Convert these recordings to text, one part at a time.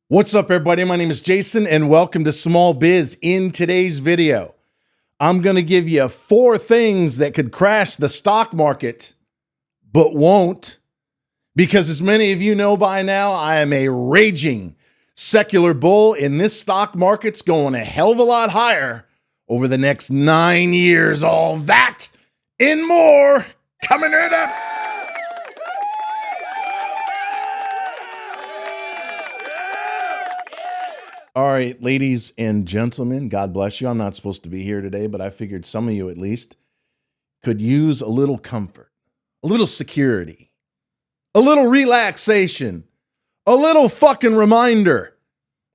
What's up, everybody? My name is Jason, and welcome to Small Biz. In today's video, I'm going to give you 4 things that could crash the stock market, but won't. Because as many of you know by now, I am a raging secular bull, and this stock market's going a hell of a lot higher over the next 9 years. All that and more coming right up. All right, ladies and gentlemen, God bless you. I'm not supposed to be here today, but I figured some of you at least could use a little comfort, a little security, a little relaxation, a little fucking reminder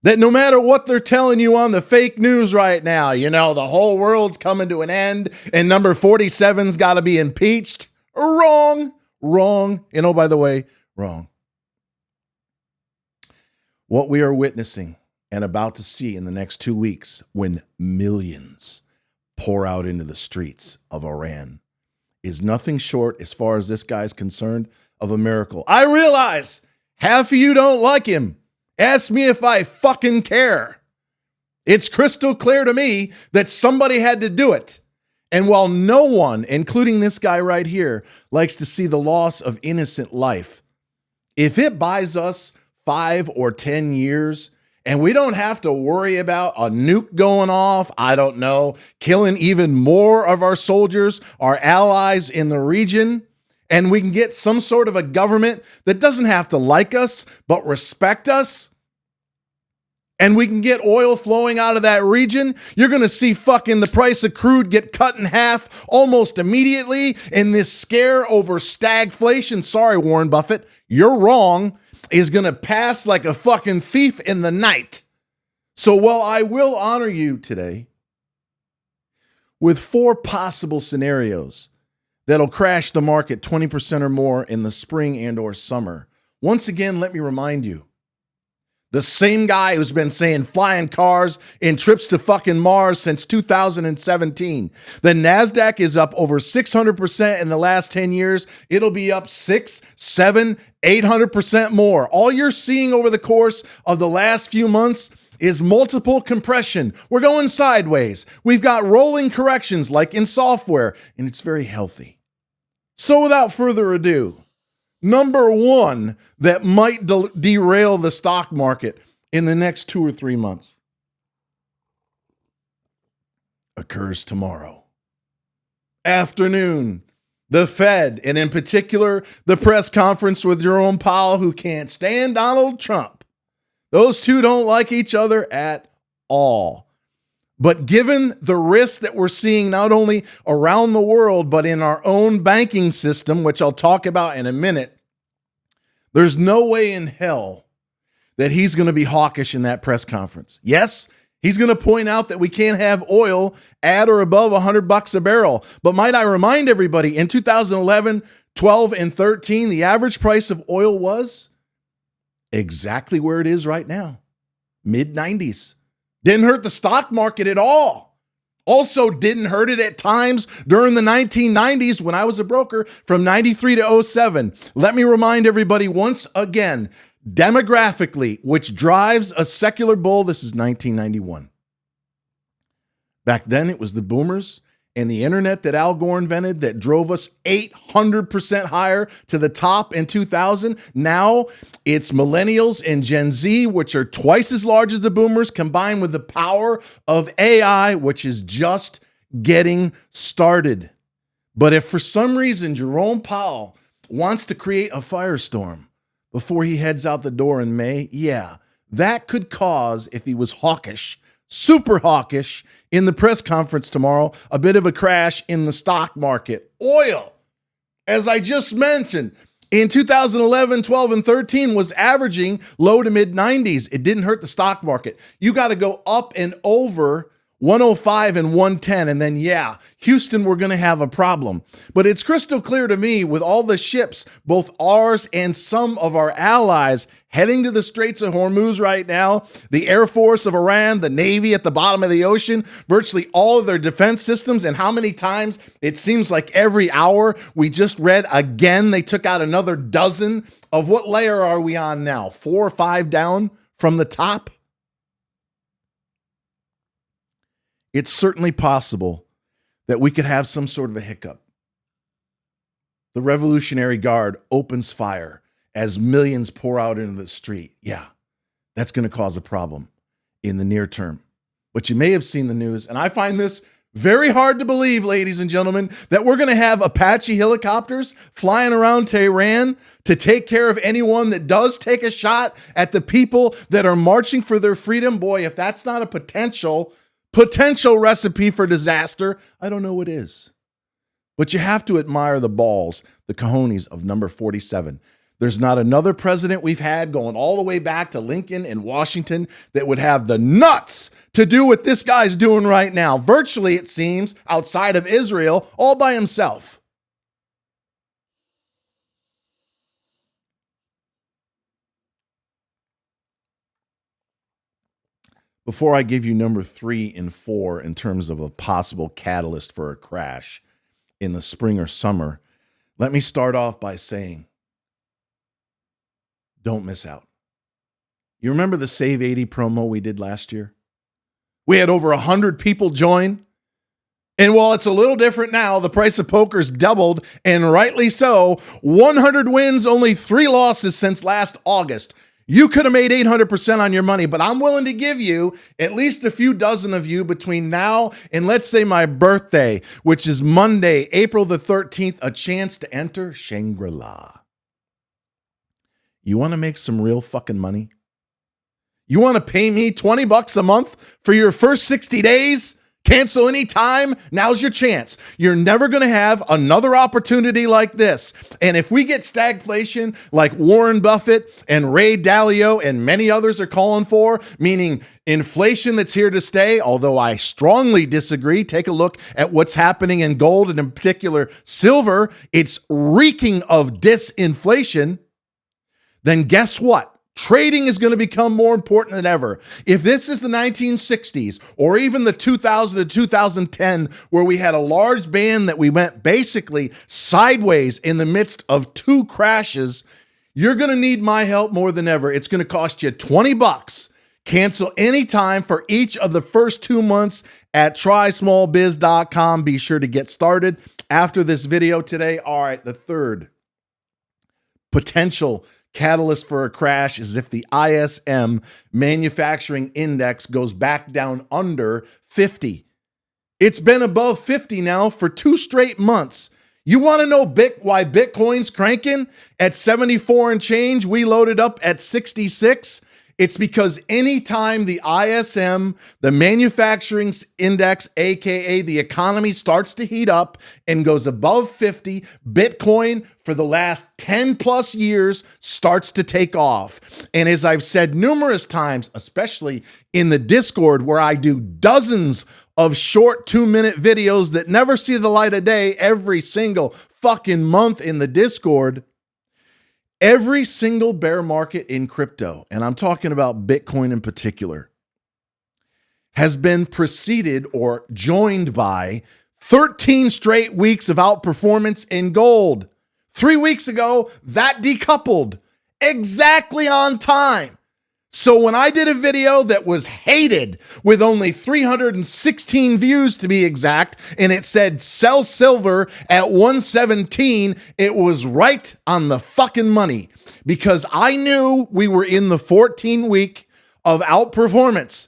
that no matter what they're telling you on the fake news right now, you know, the whole world's coming to an end and number 47's got to be impeached. Wrong. You know, by the way, wrong. What we are witnessing and about to see in the next 2 weeks when millions pour out into the streets of Iran is nothing short, as far as this guy's concerned, of a miracle. I realize half of you don't like him. Ask me if I fucking care. It's crystal clear to me that somebody had to do it. And while no one, including this guy right here, likes to see the loss of innocent life, if it buys us 5 or 10 years, and we don't have to worry about a nuke going off, I don't know, killing even more of our soldiers, our allies in the region, and we can get some sort of a government that doesn't have to like us, but respect us, and we can get oil flowing out of that region, you're going to see fucking the price of crude get cut in half almost immediately, and this scare over stagflation, sorry, Warren Buffett, you're wrong, is going to pass like a fucking thief in the night. So while I will honor you today with 4 possible scenarios that'll crash the market 20% or more in the spring and or summer, once again, let me remind you, the same guy who's been saying flying cars and trips to fucking Mars since 2017. The NASDAQ is up over 600% in the last 10 years. It'll be up 6, 7, 800% more. All you're seeing over the course of the last few months is multiple compression. We're going sideways. We've got rolling corrections like in software, and it's very healthy. So without further ado, number 1 that might derail the stock market in the next 2 or 3 months occurs tomorrow afternoon. The Fed, and in particular, the press conference with Jerome Powell, who can't stand Donald Trump. Those two don't like each other at all. But given the risks that we're seeing not only around the world, but in our own banking system, which I'll talk about in a minute, there's no way in hell that he's going to be hawkish in that press conference. Yes, he's going to point out that we can't have oil at or above $100 a barrel. But might I remind everybody, in 2011, 12, and 13, the average price of oil was exactly where it is right now, mid-90s. Didn't hurt the stock market at all. Also didn't hurt it at times during the 1990s when I was a broker from 93 to 07. Let me remind everybody once again, demographically, which drives a secular bull, this is 1991. Back then, it was the boomers and the internet that Al Gore invented that drove us 800% higher to the top in 2000. Now, it's millennials and Gen Z, which are twice as large as the boomers, combined with the power of AI, which is just getting started. But if for some reason Jerome Powell wants to create a firestorm before he heads out the door in May, yeah, that could cause, if he was hawkish, super hawkish in the press conference tomorrow, a bit of a crash in the stock market. Oil, as I just mentioned, in 2011, 12, and 13 was averaging low to mid 90s. It didn't hurt the stock market. You got to go up and over 105 and 110. And then, yeah, Houston, we're going to have a problem. But it's crystal clear to me with all the ships, both ours and some of our allies, heading to the Straits of Hormuz right now, the Air Force of Iran, the Navy at the bottom of the ocean, virtually all of their defense systems, and how many times it seems like every hour we just read again they took out another dozen of what layer are we on now? 4 or 5 down from the top? It's certainly possible that we could have some sort of a hiccup. The Revolutionary Guard opens fire as millions pour out into the street. Yeah, that's going to cause a problem in the near term. But you may have seen the news, and I find this very hard to believe, ladies and gentlemen, that we're going to have Apache helicopters flying around Tehran to take care of anyone that does take a shot at the people that are marching for their freedom. Boy, if that's not a potential recipe for disaster, I don't know what is. But you have to admire the balls, the cojones of number 47. There's not another president we've had going all the way back to Lincoln and Washington that would have the nuts to do what this guy's doing right now. Virtually, it seems, outside of Israel, all by himself. Before I give you number 3 and 4 in terms of a possible catalyst for a crash in the spring or summer, let me start off by saying, don't miss out. You remember the Save 80 promo we did last year? We had over 100 people join. And while it's a little different now, the price of poker's doubled, and rightly so. 100 wins, only 3 losses since last August. You could have made 800% on your money, but I'm willing to give you at least a few dozen of you between now and let's say my birthday, which is Monday, April the 13th, a chance to enter Shangri-La. You want to make some real fucking money? You want to pay me $20 a month for your first 60 days? Cancel anytime? Now's your chance. You're never going to have another opportunity like this. And if we get stagflation like Warren Buffett and Ray Dalio and many others are calling for, meaning inflation that's here to stay, although I strongly disagree. Take a look at what's happening in gold and in particular silver. It's reeking of disinflation. Then guess what? Trading is going to become more important than ever. If this is the 1960s or even the 2000 to 2010, where we had a large band that we went basically sideways in the midst of 2 crashes, you're going to need my help more than ever. It's going to cost you $20. Cancel anytime for each of the first 2 months at trysmallbiz.com. Be sure to get started after this video today. All right, the third potential catalyst for a crash is if the ISM Manufacturing Index goes back down under 50. It's been above 50 now for 2 straight months. You want to know why Bitcoin's cranking at 74 and change? We loaded up at 66. It's because anytime the ISM, the manufacturing index, aka the economy, starts to heat up and goes above 50, Bitcoin for the last 10 plus years starts to take off. And as I've said numerous times, especially in the Discord where I do dozens of short 2-minute videos that never see the light of day every single fucking month in the Discord, every single bear market in crypto, and I'm talking about Bitcoin in particular, has been preceded or joined by 13 straight weeks of outperformance in gold. 3 weeks ago, that decoupled exactly on time. So when I did a video that was hated with only 316 views to be exact, and it said sell silver at 117, it was right on the fucking money because I knew we were in the 14 week of outperformance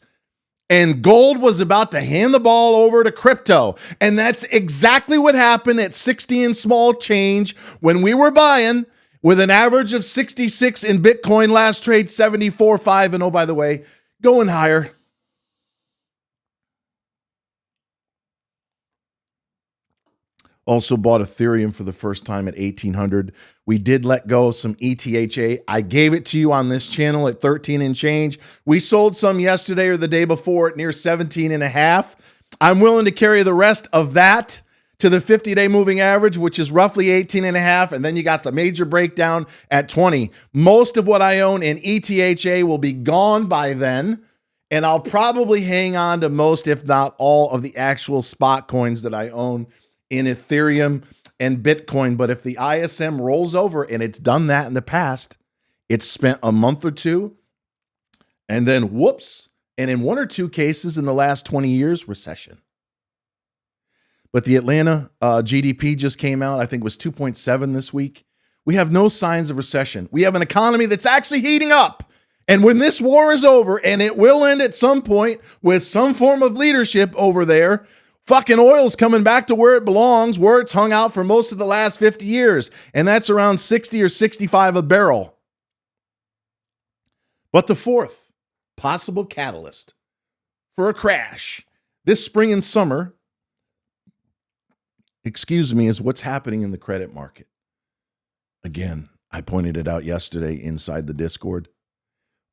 and gold was about to hand the ball over to crypto. And that's exactly what happened at 60 and small change when we were buying, with an average of 66 in Bitcoin, last trade 74.5. And oh, by the way, going higher. Also bought Ethereum for the first time at 1,800. We did let go of some ETH. I gave it to you on this channel at 13 and change. We sold some yesterday or the day before at near 17 and a half. I'm willing to carry the rest of that to the 50-day moving average, which is roughly 18 and a half. And then you got the major breakdown at 20. Most of what I own in ETH will be gone by then. And I'll probably hang on to most, if not all, of the actual spot coins that I own in Ethereum. and Bitcoin. But if the ISM rolls over, and it's done that in the past, it's spent a month or two, and then whoops, and in one or two cases in the last 20 years, recession. But the Atlanta GDP just came out. I think it was 2.7 this week. We have no signs of recession. We have an economy that's actually heating up. And when this war is over, and it will end at some point with some form of leadership over there, fucking oil's coming back to where it belongs, where it's hung out for most of the last 50 years. And that's around 60 or 65 a barrel. But the fourth possible catalyst for a crash this spring and summer, is what's happening in the credit market. Again, I pointed it out yesterday inside the Discord,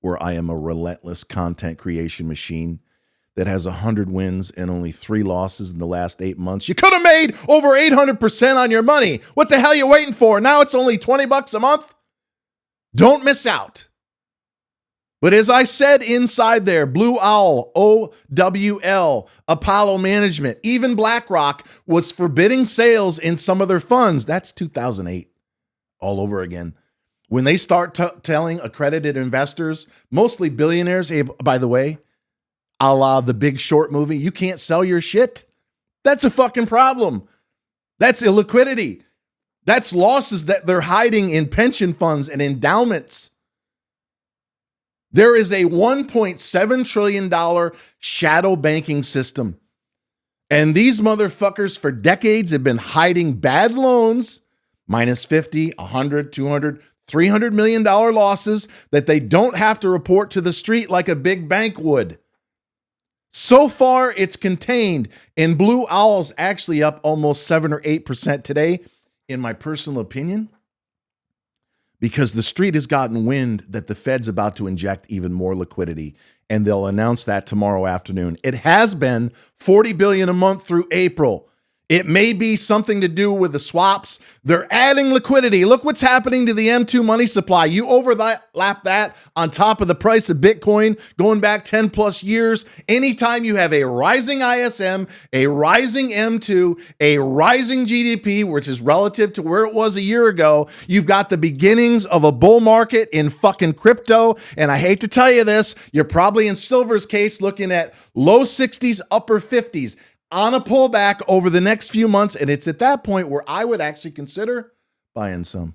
where I am a relentless content creation machine that has 100 wins and only 3 losses in the last 8 months. You could have made over 800% on your money. What the hell are you waiting for? Now it's only $20 a month. Don't miss out. But as I said inside there, Blue Owl, OWL, Apollo Management, even BlackRock was forbidding sales in some of their funds. That's 2008 all over again. When they start telling accredited investors, mostly billionaires, hey, by the way, a la the Big Short movie, you can't sell your shit. That's a fucking problem. That's illiquidity. That's losses that they're hiding in pension funds and endowments. There is a $1.7 trillion shadow banking system. And these motherfuckers for decades have been hiding bad loans, minus 50, 100, 200, $300 million losses that they don't have to report to the street like a big bank would. So far, it's contained, and Blue Owl's actually up almost 7 or 8% today, in my personal opinion, because the street has gotten wind that the Fed's about to inject even more liquidity, and they'll announce that tomorrow afternoon. It has been $40 billion a month through April. It may be something to do with the swaps. They're adding liquidity. Look what's happening to the M2 money supply. You overlap that on top of the price of Bitcoin going back 10 plus years. Anytime you have a rising ISM, a rising M2, a rising GDP, which is relative to where it was a year ago, you've got the beginnings of a bull market in fucking crypto. And I hate to tell you this, you're probably in silver's case looking at low 60s, upper 50s. On a pullback over the next few months, and it's at that point where I would actually consider buying some.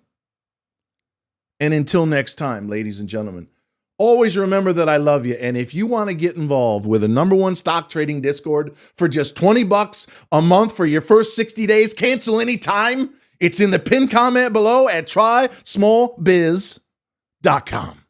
And until next time, ladies and gentlemen, always remember that I love you. And if you want to get involved with a #1 stock trading Discord for just $20 a month for your first 60 days, cancel anytime. It's in the pinned comment below at trysmallbiz.com.